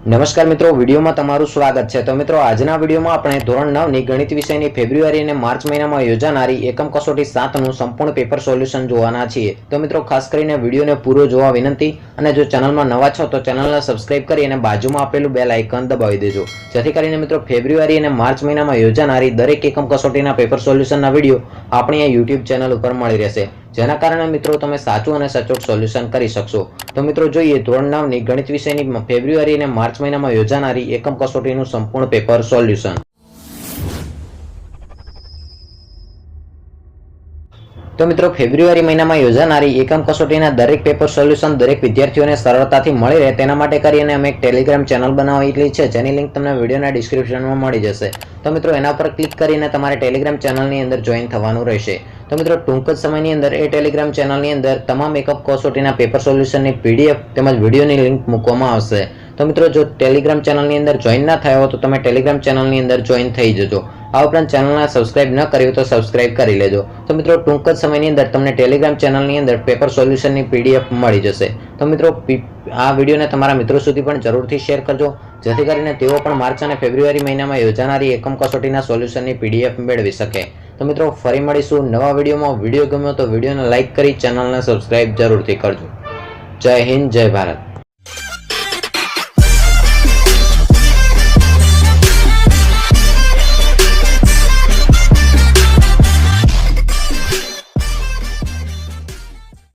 નમસ્કાર મિત્રો, વિડીયોમાં તમારું સ્વાગત છે। તો મિત્રો, આજના વિડીયોમાં આપણે ધોરણ 9 ની ગણિત વિષયની ફેબ્રુઆરી અને માર્ચ મહિનામાં યોજાનારી એકમ કસોટી 7 નું સંપૂર્ણ પેપર સોલ્યુશન જોવાના છીએ। તો મિત્રો, ખાસ કરીને વિડીયોને પૂરો જોવા વિનંતી અને જો ચેનલમાં નવા છો તો ચેનલને સબસ્ક્રાઇબ કરી અને બાજુમાં આપેલું બેલ આઇકન દબાવી દેજો, જેથી કરીને મિત્રો ફેબ્રુઆરી અને માર્ચ મહિનામાં યોજાનારી દરેક એકમ કસોટીના પેપર સોલ્યુશનના વિડીયો આપણી આ YouTube ચેનલ ઉપર મળી રહેશે, જેના કારણે મિત્રો તમે સાચું અને સચોટ સોલ્યુશન કરી શકશો। તો મિત્રો, જોઈએ ધોરણ 9 ની ગણિત વિષયની ફેબ્રુઆરી અને માર્ચ મહિનામાં યોજાનારી એકમ કસોટીનું સંપૂર્ણ પેપર સોલ્યુશન। તો મિત્રો, ફેબ્રુઆરી મહિનામાં યોજાનારી એકમ કસોટીના દરેક પેપર સોલ્યુશન દરેક વિદ્યાર્થીઓને સરળતાથી મળી રહે તેના માટે કરીને અમે એક ટેલિગ્રામ ચેનલ બનાવેલી છે, જેની લિંક તમને વિડીયોના ડિસ્ક્રિપ્શનમાં મળી જશે। તો મિત્રો, એના પર ક્લિક કરીને તમારે ટેલિગ્રામ ચેનલની અંદર જોઈન થવાનું રહેશે। તો મિત્રો, ટૂંક જ સમયની અંદર એ ટેલિગ્રામ ચેનલની અંદર તમામ એકમ કસોટીના પેપર સોલ્યુશનની PDF તેમજ વિડીયોની લિંક મૂકવામાં આવશે। તો મિત્રો, જો ટેલિગ્રામ ચેનલની અંદર જોઈન ના થયા હો તો તમે ટેલિગ્રામ ચેનલની અંદર જોઈન થઈ જજો। આ ઉપરાંત ચેનલને સબસ્ક્રાઇબ ન કરી તો સબસ્ક્રાઇબ કરી લેજો। તો મિત્રો, ટૂંક જ સમયની અંદર તમને ટેલિગ્રામ ચેનલની અંદર પેપર સોલ્યુશનની PDF મળી જશે। તો મિત્રો, આ વિડીયોને તમારા મિત્રો સુધી પણ જરૂરથી શેર કરજો, જેથી કરીને તેઓ પણ માર્ચ અને ફેબ્રુઆરી મહિનામાં યોજાનારી એકમ કસોટીના સોલ્યુશનની PDF મેળવી શકે। તો મિત્રો, ફરી મળીશું નવા વિડીયોમાં। વિડીયો ગમ્યો તો વિડીયોને લાઇક કરી ચેનલને સબસ્ક્રાઇબ જરૂરથી કરજો। જય હિન્દ, જય ભારત।